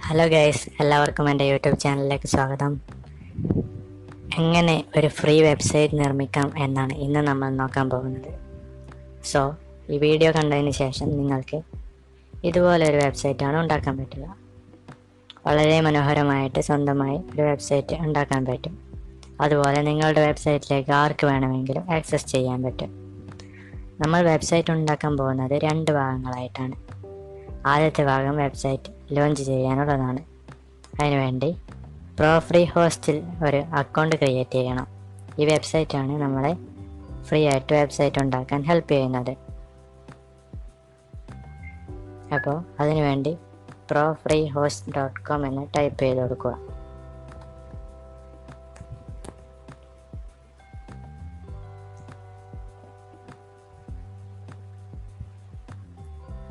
Hello guys, എല്ലാവർക്കും എൻ്റെ YouTube ചാനലിലേക്ക് സ്വാഗതം. എങ്ങനെ ഒരു ഫ്രീ വെബ്സൈറ്റ് നിർമ്മിക്കാം എന്നാണ് ഇന്ന് നമ്മൾ നോക്കാൻ പോകുന്നത്. സോ ഈ വീഡിയോ കണ്ടതിന് ശേഷം നിങ്ങൾക്ക് ഇതുപോലെ ഒരു വെബ്സൈറ്റാണ് ഉണ്ടാക്കാൻ പറ്റുക. വളരെ മനോഹരമായിട്ട് സ്വന്തമായി ഒരു വെബ്സൈറ്റ് ഉണ്ടാക്കാൻ പറ്റും. അതുപോലെ നിങ്ങളുടെ വെബ്സൈറ്റിലേക്ക് ആർക്ക് വേണമെങ്കിലും ആക്സസ് ചെയ്യാൻ പറ്റും. നമ്മൾ വെബ്സൈറ്റ് ഉണ്ടാക്കാൻ പോകുന്നത് 2 ഭാഗങ്ങളായിട്ടാണ്. ആദ്യത്തെ ഭാഗം വെബ്സൈറ്റ് ലോഞ്ച് ചെയ്യാനുള്ളതാണ്. അതിനുവേണ്ടി ഫ്രീ ഹോസ്റ്റിൽ ഒരു അക്കൗണ്ട് ക്രിയേറ്റ് ചെയ്യണം. ഈ വെബ്സൈറ്റാണ് നമ്മളെ ഫ്രീ ആയിട്ട് വെബ്സൈറ്റ് ഉണ്ടാക്കാൻ ഹെൽപ്പ് ചെയ്യുന്നത്. അപ്പോൾ അതിനുവേണ്ടി freehost.com എന്ന് ടൈപ്പ് ചെയ്ത് കൊടുക്കുക.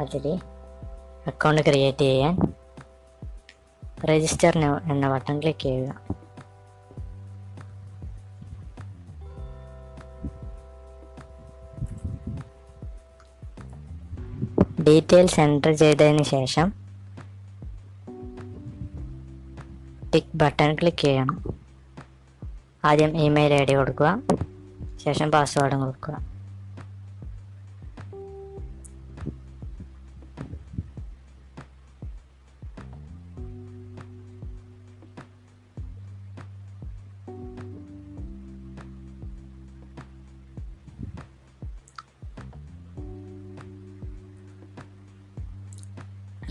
അതിൽ അക്കൗണ്ട് ക്രിയേറ്റ് ചെയ്യാൻ രജിസ്റ്റർ നൗ എന്ന ബട്ടൺ ക്ലിക്ക് ചെയ്യുക. ഡീറ്റെയിൽസ് എൻ്റർ ചെയ്തതിന് ശേഷം ടിക്ക് ബട്ടൺ ക്ലിക്ക് ചെയ്യണം. ആദ്യം ഇമെയിൽ ID കൊടുക്കുക, ശേഷം പാസ്വേഡും കൊടുക്കുക.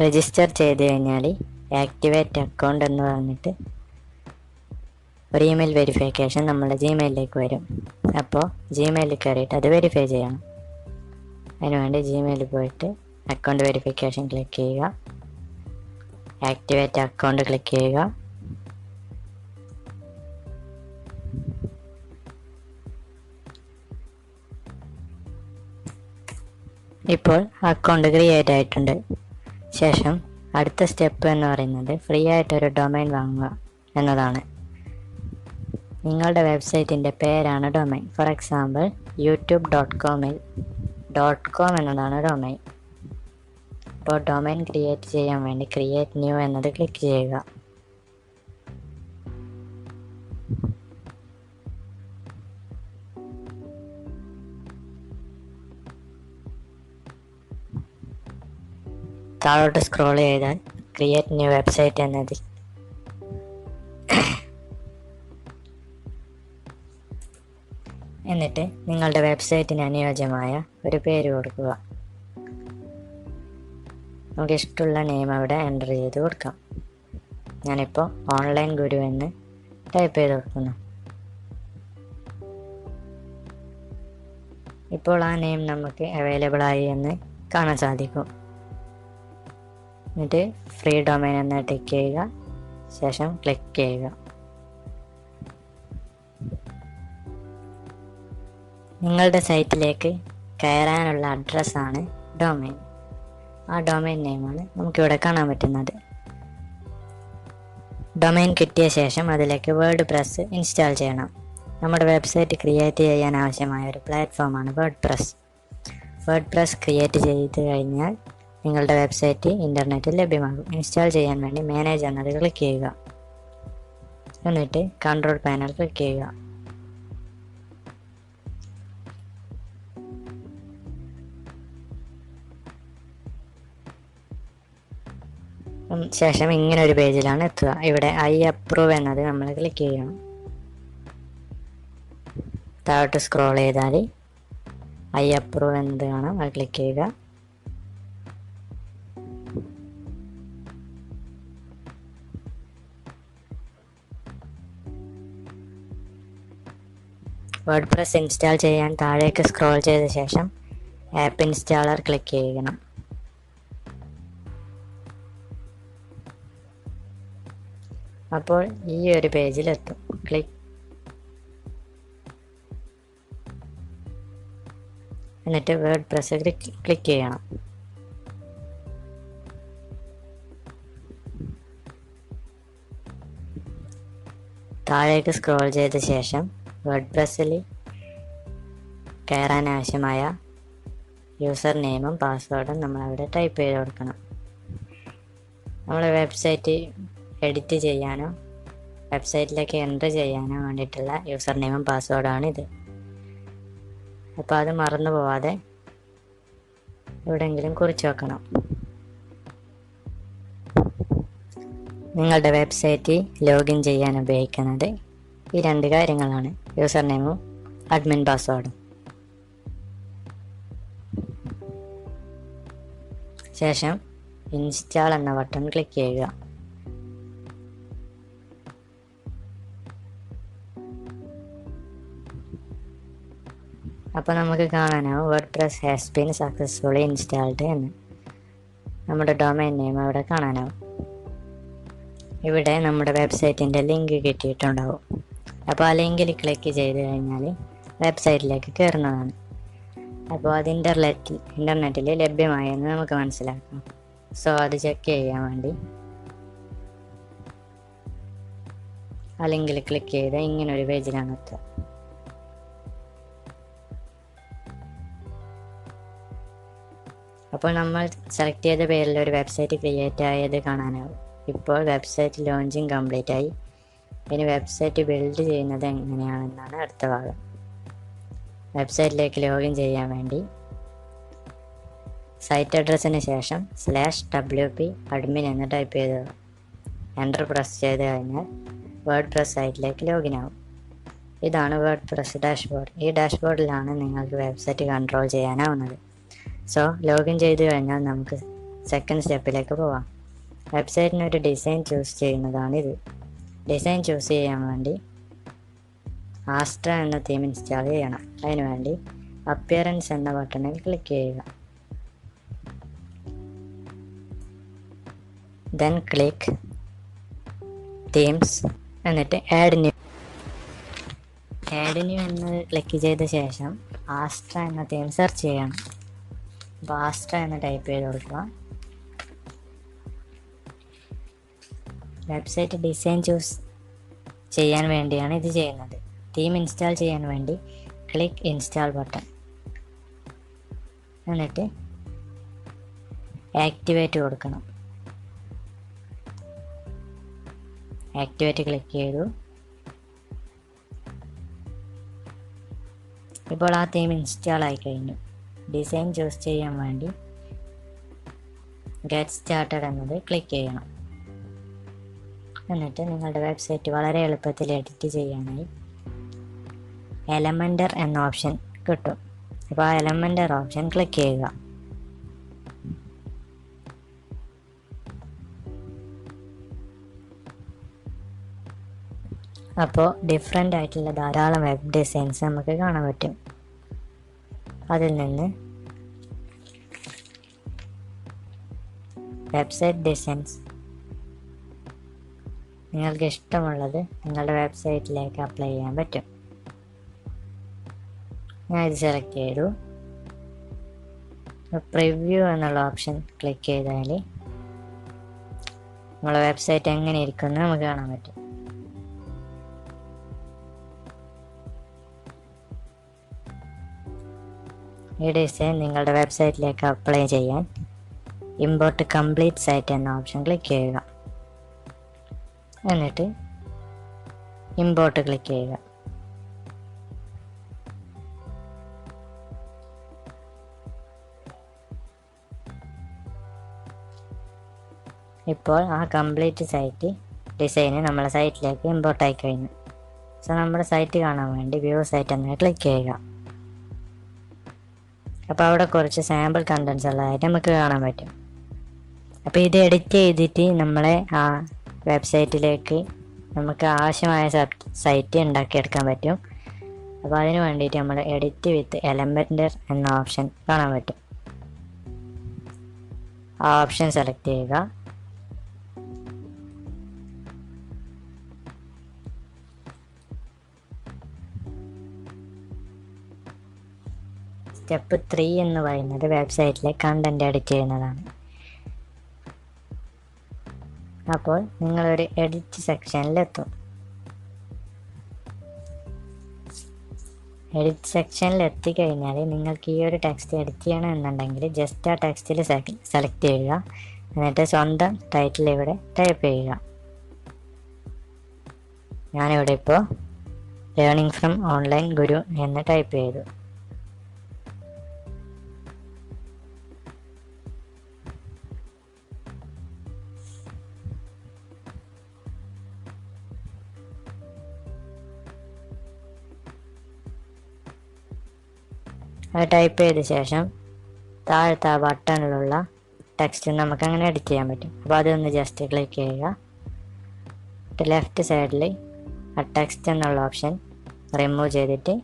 രജിസ്റ്റർ ചെയ്ത് കഴിഞ്ഞാൽ ആക്ടിവേറ്റ് അക്കൗണ്ട് എന്ന് പറഞ്ഞിട്ട് ഒരു ഇമെയിൽ വെരിഫിക്കേഷൻ നമ്മുടെ ജിമെയിലിലേക്ക് വരും. അപ്പോൾ ജിമെയിലിൽ കയറിയിട്ട് അത് വെരിഫൈ ചെയ്യണം. അതിനുവേണ്ടി ജിമെയിലിൽ പോയിട്ട് അക്കൗണ്ട് വെരിഫിക്കേഷൻ ക്ലിക്ക് ചെയ്യുക, ആക്ടിവേറ്റ് അക്കൗണ്ട് ക്ലിക്ക് ചെയ്യുക. ഇപ്പോൾ അക്കൗണ്ട് ക്രിയേറ്റ് ആയിട്ടുണ്ട്. ശേഷം അടുത്ത സ്റ്റെപ്പ് എന്ന് പറയുന്നത് ഫ്രീ ആയിട്ടൊരു ഡൊമൈൻ വാങ്ങുക എന്നതാണ്. നിങ്ങളുടെ വെബ്സൈറ്റിൻ്റെ പേരാണ് domain. For example youtube.com .com എന്നതാണ് ഡൊമൈൻ. ഇപ്പോൾ ഡൊമൈൻ ക്രിയേറ്റ് ചെയ്യാൻ വേണ്ടി ക്രിയേറ്റ് ന്യൂ എന്നത് ക്ലിക്ക് ചെയ്യുക. താഴോട്ട് സ്ക്രോൾ ചെയ്താൽ ക്രിയേറ്റ് ന്യൂ വെബ്സൈറ്റ് എന്നതിൽ എന്നിട്ട് നിങ്ങളുടെ വെബ്സൈറ്റിന് അനുയോജ്യമായ ഒരു പേര് കൊടുക്കുക. നമുക്ക് ഇഷ്ടമുള്ള നെയിം അവിടെ എൻ്റർ ചെയ്ത് കൊടുക്കാം. ഞാനിപ്പോൾ ഓൺലൈൻ ഗുരു എന്ന് ടൈപ്പ് ചെയ്ത് കൊടുക്കുന്നു. ഇപ്പോൾ ആ നെയിം നമുക്ക് അവൈലബിൾ ആയി എന്ന് കാണാൻ സാധിക്കും. എന്നിട്ട് ഫ്രീ ഡൊമൈൻ എന്ന് ടിക്ക് ചെയ്യുക, ശേഷം ക്ലിക്ക് ചെയ്യുക. നിങ്ങളുടെ സൈറ്റിലേക്ക് കയറാനുള്ള അഡ്രസ്സാണ് ഡൊമൈൻ. ആ ഡൊമൈൻ നെയിമാണ് നമുക്കിവിടെ കാണാൻ പറ്റുന്നത്. ഡൊമൈൻ കിട്ടിയ ശേഷം അതിലേക്ക് വേർഡ്പ്രസ് ഇൻസ്റ്റാൾ ചെയ്യണം. നമ്മുടെ വെബ്സൈറ്റ് ക്രിയേറ്റ് ചെയ്യാൻ ആവശ്യമായ ഒരു പ്ലാറ്റ്ഫോമാണ് വേർഡ്പ്രസ്. വേർഡ്പ്രസ് ക്രിയേറ്റ് ചെയ്ത് കഴിഞ്ഞാൽ നിങ്ങളുടെ വെബ്സൈറ്റ് ഇൻ്റർനെറ്റിൽ ലഭ്യമാകും. ഇൻസ്റ്റാൾ ചെയ്യാൻ വേണ്ടി മാനേജ് എന്നത് ക്ലിക്ക് ചെയ്യുക, എന്നിട്ട് കൺട്രോൾ പാനൽ ക്ലിക്ക് ചെയ്യുക. ശേഷം ഇങ്ങനെ ഒരു പേജിലാണ് എത്തുക. ഇവിടെ ഐ അപ്രൂവ് എന്നത് നമ്മൾ ക്ലിക്ക് ചെയ്യണം. താഴോട്ട് സ്ക്രോൾ ചെയ്താൽ ഐ അപ്രൂവ് എന്നത് കാണാം, അത് ക്ലിക്ക് ചെയ്യുക. വേർഡ്പ്രസ് ഇൻസ്റ്റാൾ ചെയ്യാൻ താഴേക്ക് സ്ക്രോൾ ചെയ്ത ശേഷം ആപ്പ് ഇൻസ്റ്റാളർ ക്ലിക്ക് ചെയ്യണം. അപ്പോൾ ഈ ഒരു പേജിലെത്തും. എന്നിട്ട് വേർഡ്പ്രസ് ക്ലിക്ക് ചെയ്യണം. താഴേക്ക് സ്ക്രോൾ ചെയ്ത ശേഷം വേർഡ്പ്രസ്സിൽ കയറാൻ ആവശ്യമായ യൂസർ നെയിമും പാസ്വേഡും നമ്മളവിടെ ടൈപ്പ് ചെയ്ത് കൊടുക്കണം. നമ്മളെ വെബ്സൈറ്റ് എഡിറ്റ് ചെയ്യാനോ വെബ്സൈറ്റിലേക്ക് എൻ്റർ ചെയ്യാനോ വേണ്ടിയിട്ടുള്ള യൂസർ നെയിമും പാസ്വേഡാണ് ഇത്. അപ്പോൾ അത് മറന്നു പോവാതെ എവിടെയെങ്കിലും കുറിച്ച് വെക്കണം. നിങ്ങളുടെ വെബ്സൈറ്റ് ലോഗിൻ ചെയ്യാൻ ഉപയോഗിക്കുന്നത് ഈ 2 കാര്യങ്ങളാണ്, യൂസർ നെയിമും അഡ്മിൻ പാസ്വേഡും. ശേഷം ഇൻസ്റ്റാൾ എന്ന ബട്ടൺ ക്ലിക്ക് ചെയ്യുക. അപ്പോൾ നമുക്ക് കാണാനാവും wordpress has been successfully installed എന്ന്. നമ്മുടെ ഡൊമൈൻ നെയിം അവിടെ കാണാനാവും. ഇവിടെ നമ്മുടെ വെബ്സൈറ്റിൻ്റെ ലിങ്ക് കിട്ടിയിട്ടുണ്ടാവും. അപ്പോൾ ആ ലിങ്കിൽ ക്ലിക്ക് ചെയ്ത് കഴിഞ്ഞാൽ വെബ്സൈറ്റിലേക്ക് കയറുന്നതാണ്. അപ്പോൾ അത് ഇൻ്റർനെറ്റിൽ ലഭ്യമായെന്ന് നമുക്ക് മനസ്സിലാക്കാം. സോ അത് ചെക്ക് ചെയ്യാൻ വേണ്ടി ആ ലിങ്കിൽ ക്ലിക്ക് ചെയ്ത് ഇങ്ങനൊരു പേജിലാണ് എത്തുക. അപ്പോൾ നമ്മൾ സെലക്ട് ചെയ്ത പേരിൽ ഒരു വെബ്സൈറ്റ് ക്രിയേറ്റ് ആയത് കാണാനാവും. ഇപ്പോൾ വെബ്സൈറ്റ് ലോഞ്ചിങ് കംപ്ലീറ്റ് ആയി. ഇനി വെബ്സൈറ്റ് ബിൽഡ് ചെയ്യുന്നത് എങ്ങനെയാണെന്നാണ് അടുത്ത ഭാഗം. വെബ്സൈറ്റിലേക്ക് ലോഗിൻ ചെയ്യാൻ വേണ്ടി സൈറ്റ് അഡ്രസ്സിന് ശേഷം /wp admin എന്ന് ടൈപ്പ് ചെയ്തത് എൻ്റർ പ്രസ് ചെയ്ത് കഴിഞ്ഞാൽ വേർഡ്പ്രസ് സൈറ്റിലേക്ക് ലോഗിൻ ആവും. ഇതാണ് വേർഡ്പ്രസ് ഡാഷ്ബോർഡ്. ഈ ഡാഷ്ബോർഡിലാണ് നിങ്ങൾക്ക് വെബ്സൈറ്റ് കൺട്രോൾ ചെയ്യാനാവുന്നത്. സോ ലോഗിൻ ചെയ്ത് കഴിഞ്ഞാൽ നമുക്ക് സെക്കൻഡ് സ്റ്റെപ്പിലേക്ക് പോവാം. വെബ്സൈറ്റിനൊരു ഡിസൈൻ ചൂസ് ചെയ്യുന്നതാണിത്. ഡിസൈൻ ചൂസ് ചെയ്യാൻ വേണ്ടി ആസ്ട്ര എന്ന തീം ഇൻസ്റ്റാൾ ചെയ്യണം. അതിനുവേണ്ടി അപ്പിയറൻസ് എന്ന ബട്ടണിൽ ക്ലിക്ക് ചെയ്യുക. ദെൻ ക്ലിക്ക് തീംസ് എന്നിട്ട് ആഡ് ന്യൂ എന്ന് ക്ലിക്ക് ചെയ്ത ശേഷം ആസ്ട്ര എന്ന തീം സെർച്ച് ചെയ്യണം. അപ്പോൾ ആസ്ട്ര എന്ന് ടൈപ്പ് ചെയ്ത് കൊടുക്കുക. വെബ്സൈറ്റ് ഡിസൈൻ ചൂസ് ചെയ്യാൻ വേണ്ടിയാണ് ഇത് ചെയ്യുന്നത്. തീം ഇൻസ്റ്റാൾ ചെയ്യാൻ വേണ്ടി ക്ലിക്ക് ഇൻസ്റ്റാൾ ബട്ടൺ എന്നിട്ട് ആക്ടിവേറ്റ് കൊടുക്കണം. ആക്ടിവേറ്റ് ക്ലിക്ക് ചെയ്തു. ഇപ്പോൾ ആ തീം ഇൻസ്റ്റാൾ ആയി കഴിഞ്ഞു. ഡിസൈൻ ചൂസ് ചെയ്യാൻ വേണ്ടി ഗെറ്റ് സ്റ്റാർട്ടഡ് എന്നത് ക്ലിക്ക് ചെയ്യണം. എന്നിട്ട് നിങ്ങളുടെ വെബ്സൈറ്റ് വളരെ എളുപ്പത്തിൽ എഡിറ്റ് ചെയ്യാനായി എലമെൻറ്റർ എന്ന ഓപ്ഷൻ കിട്ടും. അപ്പോൾ ആ എലമെൻറ്റർ ഓപ്ഷൻ ക്ലിക്ക് ചെയ്യുക. അപ്പോൾ ഡിഫറെൻ്റ് ആയിട്ടുള്ള ധാരാളം വെബ് ഡിസൈൻസ് നമുക്ക് കാണാൻ പറ്റും. അതിൽ നിന്ന് വെബ്സൈറ്റ് ഡിസൈൻസ് നിങ്ങൾക്ക് ഇഷ്ടമുള്ളത് നിങ്ങളുടെ വെബ്സൈറ്റിലേക്ക് അപ്ലൈ ചെയ്യാൻ പറ്റും. ഞാൻ ഇത് സെലക്ട് ചെയ്തു. പ്രിവ്യൂ എന്നുള്ള ഓപ്ഷൻ ക്ലിക്ക് ചെയ്താൽ നമ്മളെ വെബ്സൈറ്റ് എങ്ങനെ ഇരിക്കുമെന്ന് നമുക്ക് കാണാൻ പറ്റും. ഈ ഡിസൈൻ നിങ്ങളുടെ വെബ്സൈറ്റിലേക്ക് അപ്ലൈ ചെയ്യാൻ ഇമ്പോർട്ട് കംപ്ലീറ്റ് സൈറ്റ് എന്ന ഓപ്ഷൻ ക്ലിക്ക് ചെയ്യുക. എന്നിട്ട് ഇമ്പോർട്ട് ക്ലിക്ക് ചെയ്യുക. ഇപ്പോൾ ആ കംപ്ലീറ്റ് സൈറ്റ് ഡിസൈന് നമ്മളെ സൈറ്റിലേക്ക് ഇമ്പോർട്ട് ആയി കഴിഞ്ഞു. സോ നമ്മുടെ സൈറ്റ് കാണാൻ വേണ്ടി വ്യൂ സൈറ്റ് എന്ന് ക്ലിക്ക് ചെയ്യുക. അപ്പോൾ അവിടെ കുറച്ച് സാമ്പിൾ കണ്ടൻസ് ഉള്ളതായിട്ട് നമുക്ക് കാണാൻ പറ്റും. അപ്പോൾ ഇത് എഡിറ്റ് ചെയ്തിട്ട് നമ്മളെ ആ വെബ്സൈറ്റിലേക്ക് നമുക്ക് ആവശ്യമായ സൈറ്റ് ഉണ്ടാക്കിയെടുക്കാൻ പറ്റും. അപ്പോൾ അതിന് വേണ്ടിയിട്ട് നമ്മൾ എഡിറ്റ് വിത്ത് എലമെൻറ്റർ എന്ന ഓപ്ഷൻ കാണാൻ പറ്റും. ആ ഓപ്ഷൻ സെലക്ട് ചെയ്യുക. സ്റ്റെപ്പ് 3 എന്ന് പറയുന്നത് വെബ്സൈറ്റിലെ കണ്ടന്റ് എഡിറ്റ് ചെയ്യുന്നതാണ്. അപ്പോൾ നിങ്ങളൊരു എഡിറ്റ് സെക്ഷനിലെത്തും. എഡിറ്റ് സെക്ഷനിൽ എത്തിക്കഴിഞ്ഞാൽ നിങ്ങൾക്ക് ഈ ഒരു ടെക്സ്റ്റ് എഡിറ്റ് ചെയ്യണമെന്നുണ്ടെങ്കിൽ ജസ്റ്റ് ആ ടെക്സ്റ്റിൽ സെലക്ട് ചെയ്യുക. എന്നിട്ട് സ്വന്തം ടൈറ്റിൽ ഇവിടെ ടൈപ്പ് ചെയ്യുക. ഞാനിവിടെ ഇപ്പോൾ ലേണിംഗ് ഫ്രം ഓൺലൈൻ ഗുരു എന്ന് ടൈപ്പ് ചെയ്തു. അത് ടൈപ്പ് ചെയ്ത ശേഷം താഴത്തെ ആ ബട്ടണിലുള്ള ടെക്സ്റ്റ് നമുക്ക് അങ്ങനെ എഡിറ്റ് ചെയ്യാൻ പറ്റും. അപ്പോൾ അതൊന്ന് ജസ്റ്റ് ക്ലിക്ക് ചെയ്യുക. ലെഫ്റ്റ് സൈഡിൽ ആ ടെക്സ്റ്റ് എന്നുള്ള ഓപ്ഷൻ റിമൂവ് ചെയ്തിട്ട്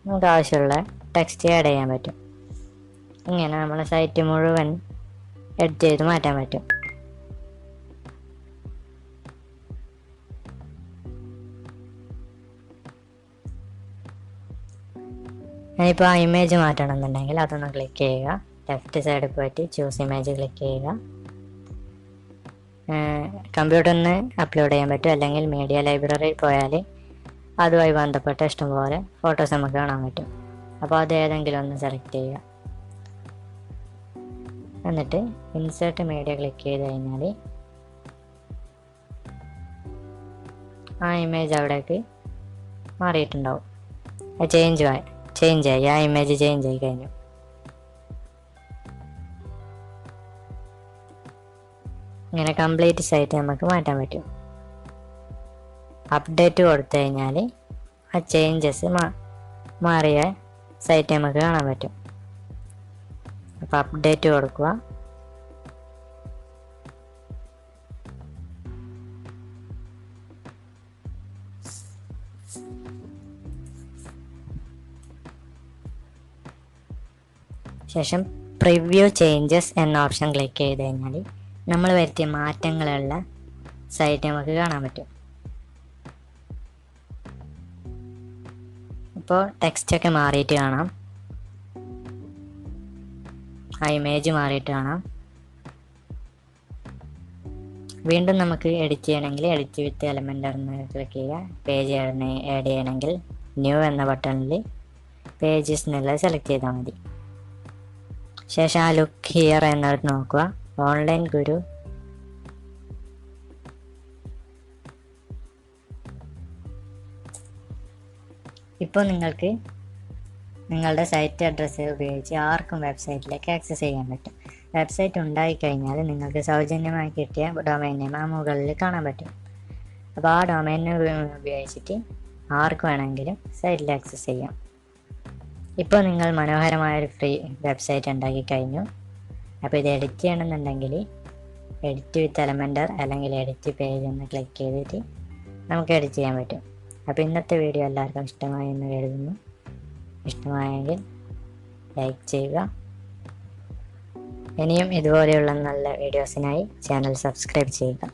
നമുക്ക് ആവശ്യമുള്ള ടെക്സ്റ്റ് ആഡ് ചെയ്യാൻ പറ്റും. ഇങ്ങനെ നമ്മളെ സൈറ്റ് മുഴുവൻ എഡിറ്റ് ചെയ്ത് മാറ്റാൻ പറ്റും. ഞാനിപ്പോൾ ആ ഇമേജ് മാറ്റണമെന്നുണ്ടെങ്കിൽ അതൊന്ന് ക്ലിക്ക് ചെയ്യുക. ലെഫ്റ്റ് സൈഡിൽ പോയിട്ട് ചൂസ് ഇമേജ് ക്ലിക്ക് ചെയ്യുക. കമ്പ്യൂട്ടറിൽ നിന്ന് അപ്ലോഡ് ചെയ്യാൻ പറ്റും, അല്ലെങ്കിൽ മീഡിയ ലൈബ്രറിയിൽ പോയാൽ അതുമായി ബന്ധപ്പെട്ട ഇഷ്ടംപോലെ ഫോട്ടോസ് നമുക്ക് കാണാൻ പറ്റും. അപ്പോൾ അത് ഏതെങ്കിലും ഒന്ന് സെലക്ട് ചെയ്യുക. എന്നിട്ട് ഇൻസേർട്ട് മീഡിയ ക്ലിക്ക് ചെയ്ത് കഴിഞ്ഞാൽ ആ ഇമേജ് അവിടേക്ക് മാറിയിട്ടുണ്ടാവും. അത് ചേഞ്ച് ആയി, ആ ഇമേജ് ചേഞ്ച് ആയി കഴിഞ്ഞു. ഇങ്ങനെ കംപ്ലീറ്റ് സൈറ്റ് നമുക്ക് മാറ്റാൻ പറ്റും. അപ്ഡേറ്റ് കൊടുത്തു കഴിഞ്ഞാൽ ആ ചേഞ്ചസ് മാറിയ സൈറ്റ് നമുക്ക് കാണാൻ പറ്റും. അപ്പോൾ അപ്ഡേറ്റ് കൊടുക്കുക. ശേഷം പ്രിവ്യൂ ചേഞ്ചസ് എന്ന ഓപ്ഷൻ ക്ലിക്ക് ചെയ്ത് കഴിഞ്ഞാൽ നമ്മൾ വരുത്തിയ മാറ്റങ്ങളുള്ള സൈറ്റ് നമുക്ക് കാണാൻ പറ്റും. ഇപ്പോൾ ടെക്സ്റ്റൊക്കെ മാറിയിട്ട് കാണാം, ആ ഇമേജ് മാറിയിട്ട് കാണാം. വീണ്ടും നമുക്ക് എഡിറ്റ് ചെയ്യണമെങ്കിൽ എഡിറ്റ് വിത്ത് എലമെൻ്റ് എന്ന് ക്ലിക്ക് ചെയ്യുക. പേജ് ആഡ് ചെയ്യണമെങ്കിൽ ന്യൂ എന്ന ബട്ടണിൽ പേജസ് എന്നുള്ളത് സെലക്ട് ചെയ്താൽ മതി. ശേഷം ആ ലുക്ക് ഹിയർ എന്നത് നോക്കുക. ഓൺലൈൻ ഗുരു ഇപ്പോൾ നിങ്ങൾക്ക് നിങ്ങളുടെ സൈറ്റ് അഡ്രസ്സ് ഉപയോഗിച്ച് ആർക്കും വെബ്സൈറ്റിലേക്ക് ആക്സസ് ചെയ്യാൻ പറ്റും. വെബ്സൈറ്റ് ഉണ്ടായിക്കഴിഞ്ഞാൽ നിങ്ങൾക്ക് സൗജന്യമായി കിട്ടിയ ഡൊമൈൻ നെയിം ആ മുകളിൽ കാണാൻ പറ്റും. അപ്പോൾ ആ ഡൊമൈൻ ഉപയോഗിച്ചിട്ട് ആർക്ക് വേണമെങ്കിലും സൈറ്റിൽ ആക്സസ് ചെയ്യാം. ഇപ്പോൾ നിങ്ങൾ മനോഹരമായൊരു ഫ്രീ വെബ്സൈറ്റ് ഉണ്ടാക്കി കഴിഞ്ഞു. അപ്പോൾ ഇത് എഡിറ്റ് ചെയ്യണമെന്നുണ്ടെങ്കിൽ എഡിറ്റ് വിത്ത് എലമെൻ്റർ അല്ലെങ്കിൽ എഡിറ്റ് പേജ് എന്ന് ക്ലിക്ക് ചെയ്തിട്ട് നമുക്ക് എഡിറ്റ് ചെയ്യാൻ പറ്റും. അപ്പോൾ ഇന്നത്തെ വീഡിയോ എല്ലാവർക്കും ഇഷ്ടമായി എന്ന് കരുതുന്നു. ഇഷ്ടമായെങ്കിൽ ലൈക്ക് ചെയ്യുക. ഇനിയും ഇതുപോലെയുള്ള നല്ല വീഡിയോസിനായി ചാനൽ സബ്സ്ക്രൈബ് ചെയ്യുക.